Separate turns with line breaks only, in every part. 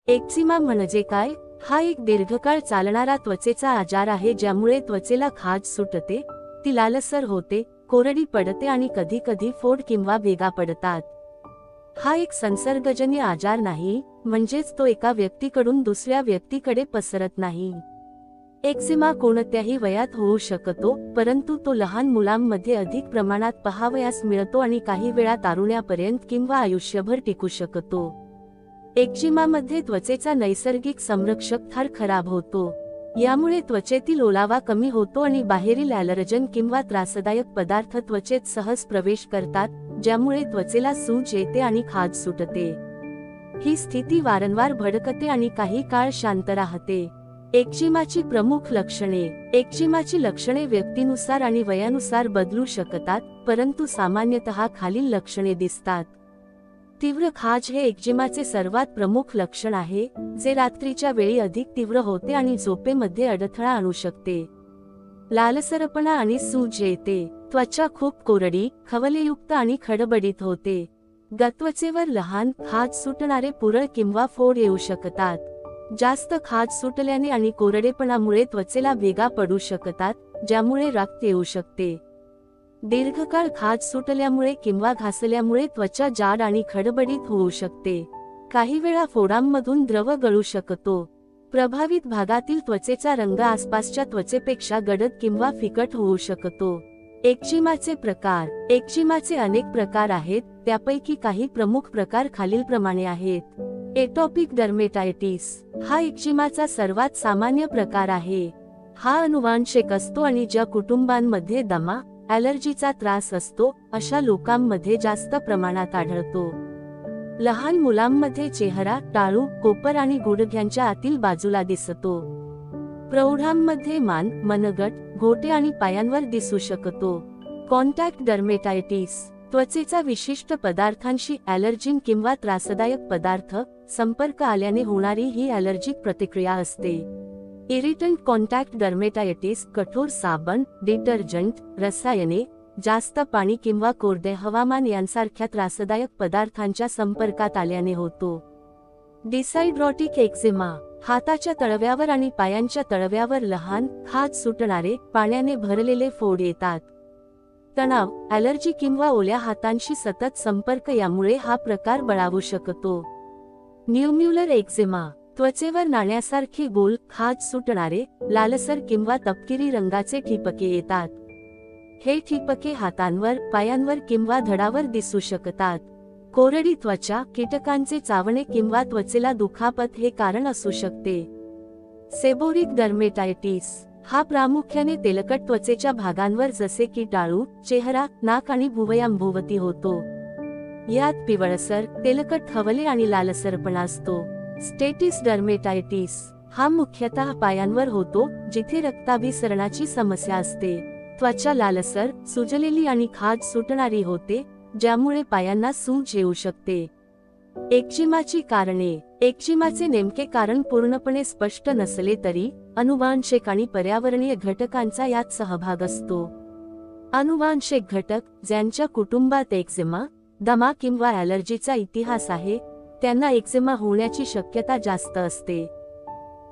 Eczema म्हणजे काय? हा एक दीर्घकाळ चालणारा त्वचेचा आजार आहे ज्यामुळे त्वचेला खाज सुटते, ती लालसर होते, कोरडी पडते आणि कधी-कधी फोड किंवा भेगा पडतात. हा एक संसर्गजन्य आजार नाही, म्हणजेच तो एका व्यक्तीकडून दुसऱ्या व्यक्तीकडे पसरत नाही. एक्झिमा कोणत्याही वयात होऊ शकतो, परंतु तो लहान मुलांमध्ये अधिक प्रमाणात पाहावयास मिळतो आणि काही वेळा तारुण्यापर्यंत किंवा आयुष्यभर टिकू शकतो. एक्झिमामध्ये त्वचेचा नैसर्गिक संरक्षक थर खराब होतो. यामुळे त्वचेतील ओलावा कमी होतो आणि बाहेरील ॲलर्जन किंवा त्रासदायक पदार्थ त्वचेत सहज प्रवेश करतात, ज्यामुळे त्वचेला सूज येते आणि खाज सुटते. ही स्थिती वारंवार भडकते आणि काही काळ शांत राहते. एक्झिमाची प्रमुख लक्षणे. एक्झिमाची लक्षणे व्यक्तीनुसार आणि वयानुसार बदलू शकतात, परंतु सामान्यतः खालील लक्षणे दिसतात. तीव्र खाज हे एक्झिमाचे सर्वात प्रमुख लक्षण आहे, जे रात्रीच्या वेळी अधिक तीव्र होते आणि झोपेमध्ये अडथळा आणू शकते. लालसरपणा आणि सूज येते. त्वचा खूप कोरडी, खवलेयुक्त आणि खडबडीत होते. त्वचेवर लहान, खाज सुटणारे पुरळ किंवा फोड येऊ शकतात. जास्त खाज सुटल्याने आणि कोरडेपणामुळे त्वचेला भेगा पडू शकतात, ज्यामुळे रक्त येऊ शकते. दीर्घकाळ खाज सुटल्यामुळे किंवा घासल्यामुळे त्वचा जाड आणि खडबडीत होऊ शकते. काही वेळा फोडांमधून द्रव गळू शकतो. प्रभावित भागातील त्वचेचा रंग आसपासच्या त्वचेपेक्षा गडद किंवा फिकट होऊ शकतो. एक्झिमाचे प्रकार. एक्झिमाचे अनेक प्रकार आहेत, त्यापैकी काही प्रमुख प्रकार खालीलप्रमाणे आहेत. एटोपिक डर्मेटायटिस हा एक्झिमाचा सर्वात सामान्य प्रकार आहे. हा अनुवांशिक असतो आणि ज्या कुटुंबांमध्ये दमा, ॲलर्जीचा त्रास असतो, अशा लोकांमध्ये जास्त प्रमाणात आढळतो. लहान मुलांमध्ये चेहरा, टाळू, कोपर आणि गुडघ्यांच्या आतील बाजूला दिसतो. प्रौढांमध्ये मान, मनगट, घोटे आणि पायांवर दिसू शकतो. कॉन्टॅक्ट डर्मेटायटिस त्वचेचा विशिष्ट पदार्थांशी ॲलर्जीन किंवा त्रासदायक पदार्थ संपर्क आल्याने होणारी ही ॲलर्जिक प्रतिक्रिया असते. इरिटंट कॉन्टॅक्ट डर्मेटायटिस कठोर साबण, डिटर्जंट, रसायने, जास्त पाणी किंवा कोरडे हवामान यांसारख्या त्रासदायक पदार्थांच्या संपर्कात आल्याने होतो. डिसाइड्रोटिक एक्झिमा हाताच्या तळव्यावर आणि पायांच्या तळव्यावर लहान, खाज सुटणारे, पाण्याने भरलेले फोड येतात. तणाव, ॲलर्जी किंवा ओल्या हातांशी सतत संपर्क यामुळे हा प्रकार बळावू शकतो. न्यूम्युलर एक्झिमा त्वचेवर नाण्यासारखे गोल, खाज सुटणारे, लालसर किंवा तपकिरी रंगाचे ठिपके येतात. हे ठिपके हातांवर, पायांवर किंवा धडावर दिसू शकतात. कोरडी त्वचा, कीटकांचे चावणे किंवा त्वचेला दुखापत हे कारण असू शकते. सेबोरिक डर्मेटायटिस हा प्रामुख्याने तेलकट त्वचेच्या भागांवर जसे की टाळू, चेहरा, नाक आणि भुवयांभोवती होतो. यात पिवळसर, तेलकट खवले आणि लालसरपणा असतो. स्टेटिस डर्मेटायटिस हा मुख्यतः पायांवर होतो, जिथे रक्ताभिसरणाची समस्या असते. त्वचा लालसर, सुजलेली आणि खाज सुटणारी होते, ज्यामुळे पायांना सूज येऊ शकते. एक्झिमाची कारणे. एक्झिमाचे नेमके कारण पूर्णपणे स्पष्ट नसले तरी अनुवांशिक आणि पर्यावरणीय घटकांचा यात सहभाग असतो. अनुवांशिक घटक, ज्यांच्या कुटुंबात एक्झिमा, दमा किंवा ॲलर्जीचा इतिहास आहे, त्यांना एक्झिमा होण्याची शक्यता जास्त असते.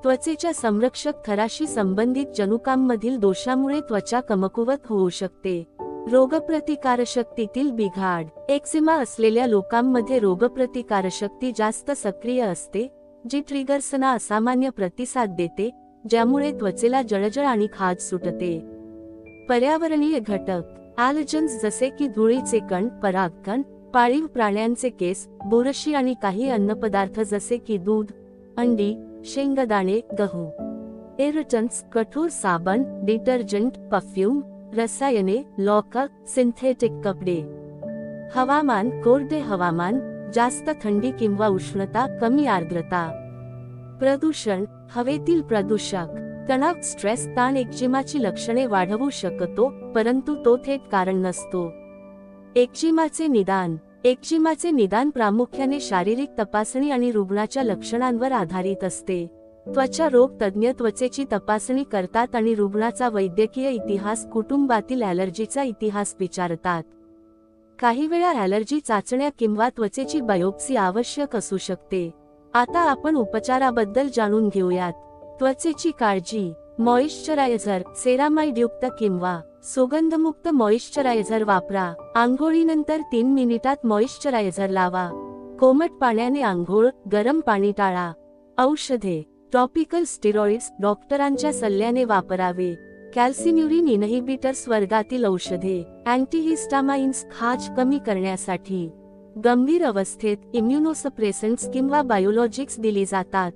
त्वचेच्या संरक्षक थराशी संबंधित जनुकांमधील दोषामुळे त्वचा कमकुवत होऊ शकते. रोगप्रतिकारशक्तीतील बिघाड. एक्झिमा असलेल्या लोकांमध्ये रोगप्रतिकारशक्ती जास्त सक्रिय असते, जी ट्रिगर्सना असामान्य प्रतिसाद देते, ज्यामुळे त्वचेला जळजळ आणि खाज सुटते. पर्यावरणीय घटक. ॲलर्जन्स जसे की धुळीचे कण, परागकण, पाळीव प्राण्यांचे केस, बुरशी आणि काही अन्नपदार्थ जसे की दूध, अंडी, शेंगदाणे, गहू. इरिटंट्स कठोर साबण, डिटर्जंट, परफ्यूम, रसायने, लॉकर, सिंथेटिक कपडे. हवामान. कोरडे हवामान, जास्त थंडी किंवा उष्णता, कमी आर्द्रता. प्रदूषण. हवेतील प्रदूषक. तणाव, स्ट्रेस, ताण एक्झिमाची लक्षणे वाढवू शकतो, परंतु तो थेट कारण नसतो. एक्झिमाचे निदान. एक्झिमाचे निदान प्रामुख्याने शारीरिक तपासणी आणि रुग्णाच्या लक्षणांवर आधारित असते. त्वचा रोग तज्ज्ञ त्वचेची तपासणी करतात आणि रुग्णाचा वैद्यकीय इतिहास, कुटुंबातील ॲलर्जीचा इतिहास विचारतात. काही वेळा ॲलर्जी चाचण्या किंवा त्वचेची बायोप्सी आवश्यक असू शकते. आता आपण उपचाराबद्दल जाणून घेऊयात. त्वचेची काळजी. मॉइश्चरायझर. सेरामाइड युक्त किंवा सुगंधमुक्त मॉइश्चरायझर वापरा. आंघोळीनंतर 3 मिनिटात मॉइश्चरायझर लावा. कोमट पाण्याने आंघोळ, गरम पाणी टाळा. औषधे. टॉपिकल स्टेरॉइड्स डॉक्टरांच्या सल्ल्याने वापरावे. कॅल्सिन्युरिन इनहिबिटर्स वर्गातील औषधे. अँटीहिस्टामाइन्स खाज कमी करण्यासाठी. गंभीर अवस्थेत इम्युनोसप्रेसंट्स किंवा बायोलॉजिक्स दिली जातात.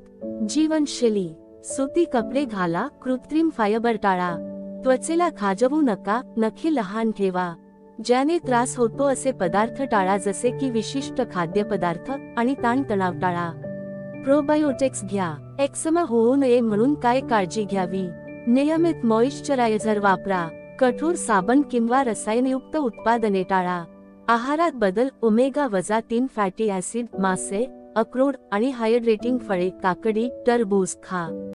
जीवनशैली. सुती कपडे घाला, कृत्रिम फायबर टाळा. त्वचेला खाजवू नका, नखे लहान ठेवा. ज्याने त्रास होतो असे पदार्थ टाळा, जसे की विशिष्ट खाद्यपदार्थ आणि ताणतणाव टाळा. प्रोबायोटिक्स घ्या. एक्समा होऊ नये म्हणून काय काळजी घ्यावी? नियमित मॉइश्चरायझर वापरा. कठोर साबण किंवा रसायनयुक्त उत्पादने टाळा. आहारात बदल. ओमेगा-3 फॅटी ॲसिड, मासे, अक्रोड आणि हायड्रेटिंग फळे, काकडी, टरबूज खा.